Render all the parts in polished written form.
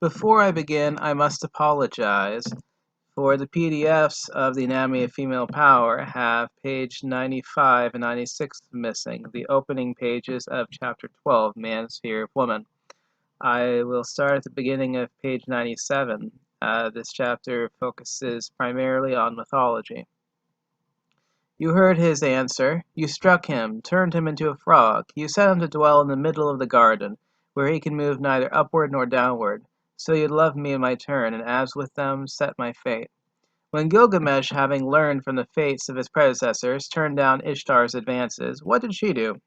Before I begin, I must apologize, for the PDFs of the Anatomy of Female Power have page 95 and 96 missing, the opening pages of Chapter 12, Man's Fear of Woman. I will start at the beginning of page 97. This chapter focuses primarily on mythology. You heard his answer. You struck him, turned him into a frog. You set him to dwell in the middle of the garden, where he can move neither upward nor downward. So you'd love me in my turn, and as with them set my fate. When Gilgamesh, having learned from the fates of his predecessors, turned down Ishtar's advances, what did she do?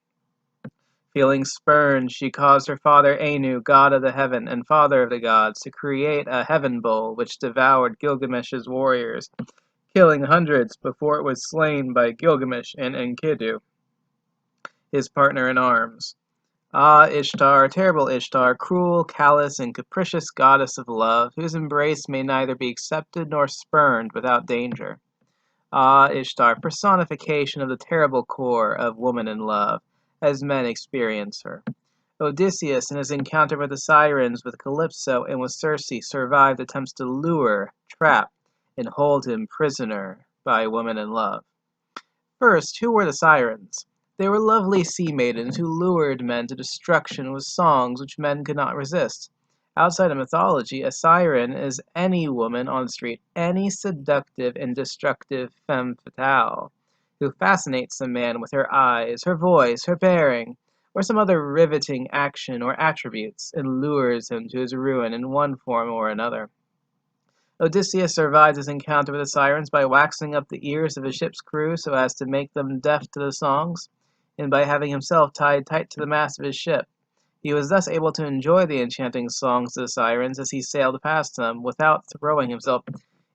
Feeling spurned, she caused her father Anu, god of the heaven and father of the gods, to create a heaven bull which devoured Gilgamesh's warriors, killing hundreds before it was slain by Gilgamesh and Enkidu, his partner in arms. Ah, Ishtar, terrible Ishtar, cruel, callous, and capricious goddess of love, whose embrace may neither be accepted nor spurned without danger. Ah, Ishtar, personification of the terrible core of woman in love, as men experience her. Odysseus, in his encounter with the Sirens, with Calypso, and with Circe, survived attempts to lure, trap, and hold him prisoner by a woman in love. First, who were the Sirens? They were lovely sea maidens who lured men to destruction with songs which men could not resist. Outside of mythology, a siren is any woman on the street, any seductive and destructive femme fatale, who fascinates a man with her eyes, her voice, her bearing, or some other riveting action or attributes, and lures him to his ruin in one form or another. Odysseus survived his encounter with the Sirens by waxing up the ears of his ship's crew so as to make them deaf to the songs, and by having himself tied tight to the mast of his ship. He was thus able to enjoy the enchanting songs of the Sirens as he sailed past them, without throwing himself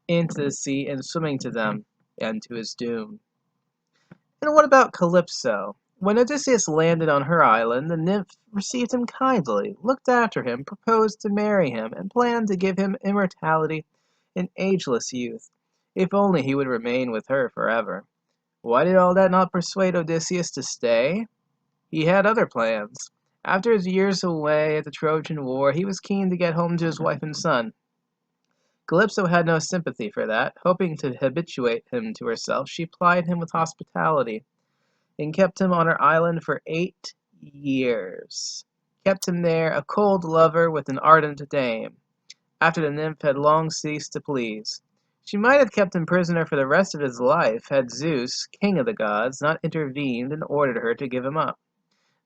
into the sea and swimming to them, and to his doom. And what about Calypso? When Odysseus landed on her island, the nymph received him kindly, looked after him, proposed to marry him, and planned to give him immortality and ageless youth, if only he would remain with her forever. Why did all that not persuade Odysseus to stay? He had other plans. After his years away at the Trojan War, he was keen to get home to his wife and son. Calypso had no sympathy for that. Hoping to habituate him to herself, she plied him with hospitality, and kept him on her island for 8 years. Kept him there, a cold lover with an ardent dame, after the nymph had long ceased to please. She might have kept him prisoner for the rest of his life, had Zeus, king of the gods, not intervened and ordered her to give him up.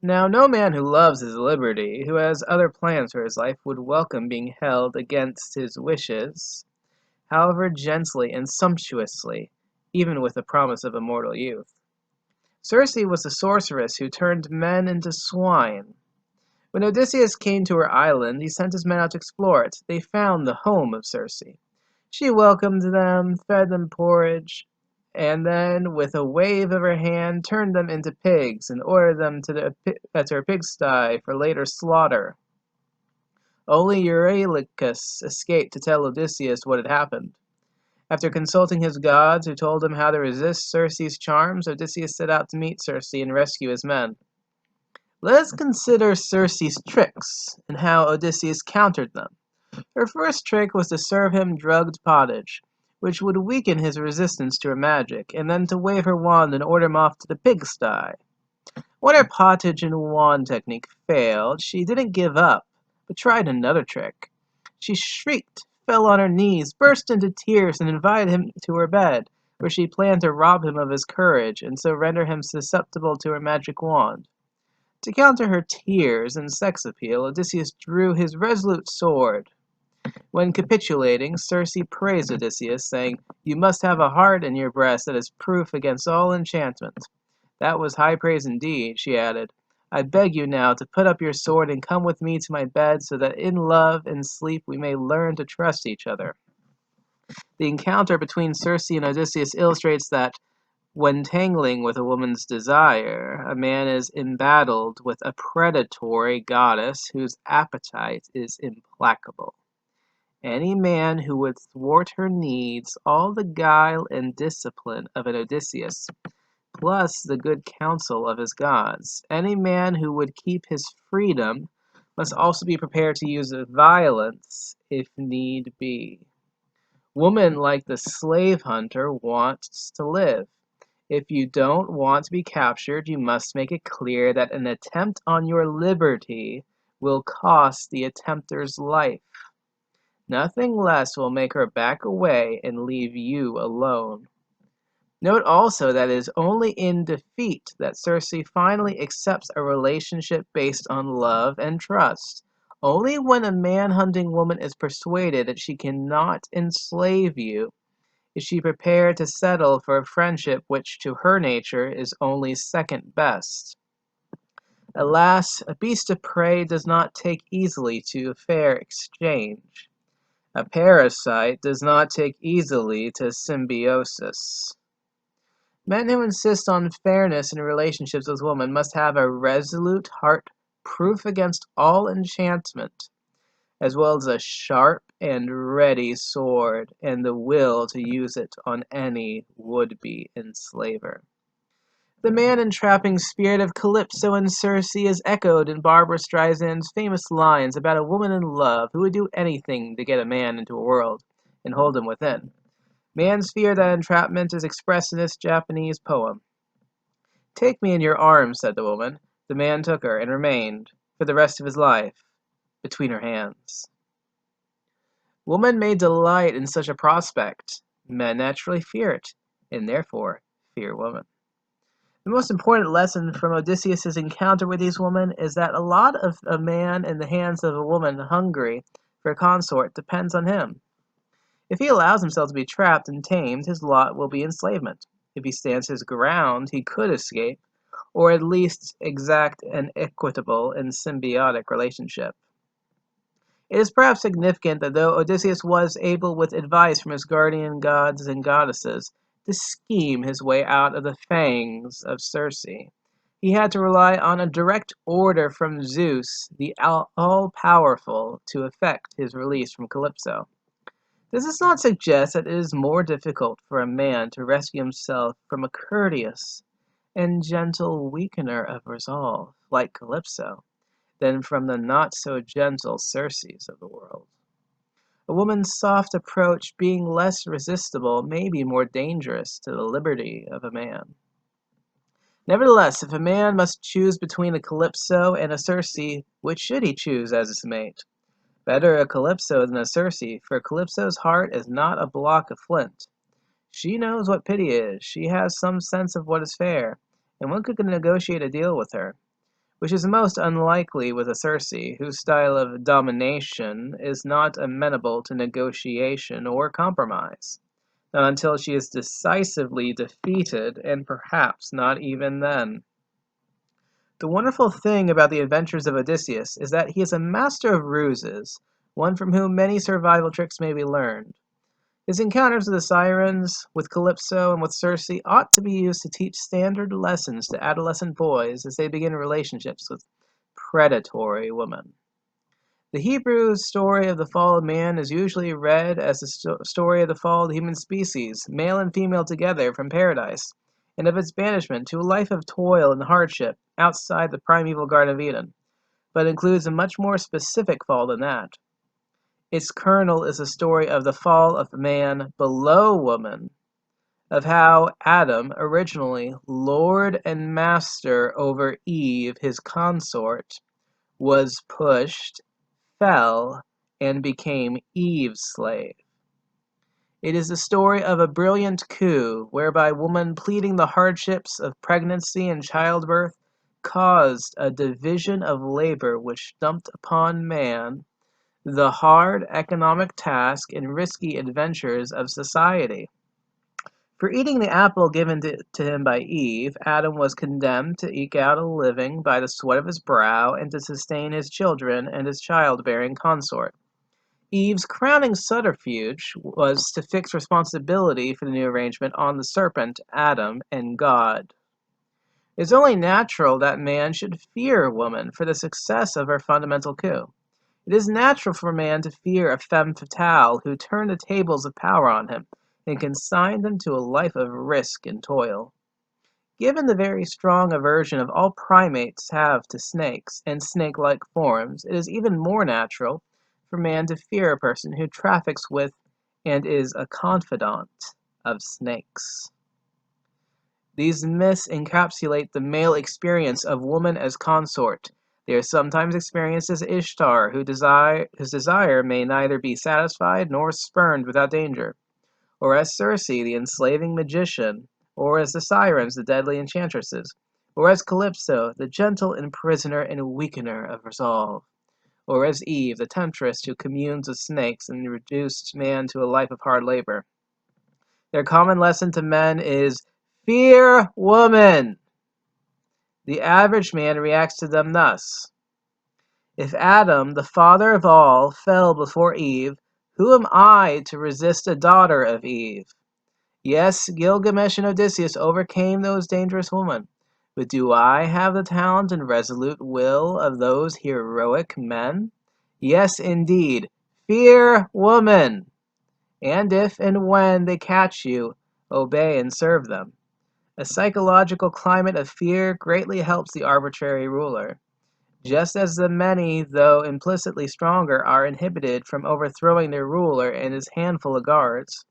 Now, no man who loves his liberty, who has other plans for his life, would welcome being held against his wishes, however gently and sumptuously, even with the promise of immortal youth. Circe was the sorceress who turned men into swine. When Odysseus came to her island, he sent his men out to explore it. They found the home of Circe. She welcomed them, fed them porridge, and then, with a wave of her hand, turned them into pigs and ordered them to her pigsty for later slaughter. Only Eurylochus escaped to tell Odysseus what had happened. After consulting his gods, who told him how to resist Circe's charms, Odysseus set out to meet Circe and rescue his men. Let us consider Circe's tricks and how Odysseus countered them. Her first trick was to serve him drugged pottage, which would weaken his resistance to her magic, and then to wave her wand and order him off to the pigsty. When her pottage and wand technique failed, she didn't give up, but tried another trick. She shrieked, fell on her knees, burst into tears, and invited him to her bed, where she planned to rob him of his courage, and so render him susceptible to her magic wand. To counter her tears and sex appeal, Odysseus drew his resolute sword. When capitulating, Circe praised Odysseus, saying, "You must have a heart in your breast that is proof against all enchantment." That was high praise indeed, she added. "I beg you now to put up your sword and come with me to my bed, so that in love and sleep we may learn to trust each other." The encounter between Circe and Odysseus illustrates that, when tangling with a woman's desire, a man is embattled with a predatory goddess whose appetite is implacable. Any man who would thwart her needs all the guile and discipline of an Odysseus, plus the good counsel of his gods. Any man who would keep his freedom must also be prepared to use violence if need be. Woman, like the slave hunter, wants to live. If you don't want to be captured, you must make it clear that an attempt on your liberty will cost the attempter's life. Nothing less will make her back away and leave you alone. Note also that it is only in defeat that Circe finally accepts a relationship based on love and trust. Only when a man-hunting woman is persuaded that she cannot enslave you is she prepared to settle for a friendship which to her nature is only second best. Alas, a beast of prey does not take easily to fair exchange. A parasite does not take easily to symbiosis. Men who insist on fairness in relationships with women must have a resolute heart proof against all enchantment, as well as a sharp and ready sword, and the will to use it on any would-be enslaver. The man-entrapping spirit of Calypso and Circe is echoed in Barbra Streisand's famous lines about a woman in love who would do anything to get a man into a world and hold him within. Man's fear that entrapment is expressed in this Japanese poem. "Take me in your arms," said the woman. The man took her and remained, for the rest of his life, between her hands. Woman may delight in such a prospect. Men naturally fear it, and therefore fear woman. The most important lesson from Odysseus' encounter with these women is that a lot of a man in the hands of a woman hungry for a consort depends on him. If he allows himself to be trapped and tamed, his lot will be enslavement. If he stands his ground, he could escape, or at least exact an equitable and symbiotic relationship. It is perhaps significant that though Odysseus was able, with advice from his guardian gods and goddesses, to scheme his way out of the fangs of Circe, he had to rely on a direct order from Zeus, the all-powerful, to effect his release from Calypso. This does not suggest that it is more difficult for a man to rescue himself from a courteous and gentle weakener of resolve, like Calypso, than from the not-so-gentle Circes of the world. A woman's soft approach, being less resistible, may be more dangerous to the liberty of a man. Nevertheless, if a man must choose between a Calypso and a Circe, which should he choose as his mate? Better a Calypso than a Circe, for Calypso's heart is not a block of flint. She knows what pity is, she has some sense of what is fair, and one could negotiate a deal with her, which is most unlikely with a Circe, whose style of domination is not amenable to negotiation or compromise, not until she is decisively defeated, and perhaps not even then. The wonderful thing about the adventures of Odysseus is that he is a master of ruses, one from whom many survival tricks may be learned. His encounters with the Sirens, with Calypso, and with Circe ought to be used to teach standard lessons to adolescent boys as they begin relationships with predatory women. The Hebrew story of the fall of man is usually read as the story of the fall of the human species, male and female together, from paradise, and of its banishment to a life of toil and hardship outside the primeval Garden of Eden, but includes a much more specific fall than that. Its kernel is a story of the fall of man below woman, of how Adam, originally lord and master over Eve, his consort, was pushed, fell, and became Eve's slave. It is the story of a brilliant coup whereby woman, pleading the hardships of pregnancy and childbirth, caused a division of labor which dumped upon man the hard economic task and risky adventures of society. For eating the apple given to him by Eve, Adam was condemned to eke out a living by the sweat of his brow and to sustain his children and his childbearing consort. Eve's crowning subterfuge was to fix responsibility for the new arrangement on the serpent, Adam, and God. It is only natural that man should fear woman for the success of her fundamental coup. It is natural for man to fear a femme fatale who turned the tables of power on him and consigned him to a life of risk and toil. Given the very strong aversion of all primates have to snakes and snake-like forms, it is even more natural for man to fear a person who traffics with and is a confidant of snakes. These myths encapsulate the male experience of woman as consort. They are sometimes experienced as Ishtar, whose desire may neither be satisfied nor spurned without danger, or as Circe, the enslaving magician, or as the Sirens, the deadly enchantresses, or as Calypso, the gentle imprisoner and weakener of resolve, or as Eve, the temptress who communes with snakes and reduced man to a life of hard labor. Their common lesson to men is, fear woman! The average man reacts to them thus. If Adam, the father of all, fell before Eve, who am I to resist a daughter of Eve? Yes, Gilgamesh and Odysseus overcame those dangerous women, but do I have the talent and resolute will of those heroic men? Yes, indeed. Fear woman! And if and when they catch you, obey and serve them. A psychological climate of fear greatly helps the arbitrary ruler. Just as the many, though implicitly stronger, are inhibited from overthrowing their ruler and his handful of guards,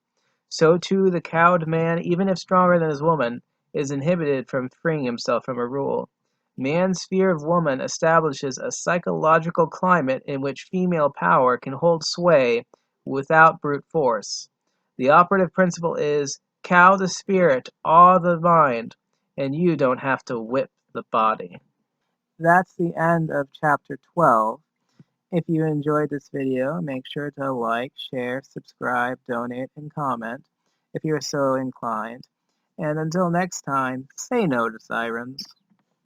so too the cowed man, even if stronger than his woman, is inhibited from freeing himself from a rule. Man's fear of woman establishes a psychological climate in which female power can hold sway without brute force. The operative principle is, cow the spirit, awe the mind, and you don't have to whip the body. That's the end of chapter 12. If you enjoyed this video, make sure to like, share, subscribe, donate, and comment if you're so inclined. And until next time, say no to sirens.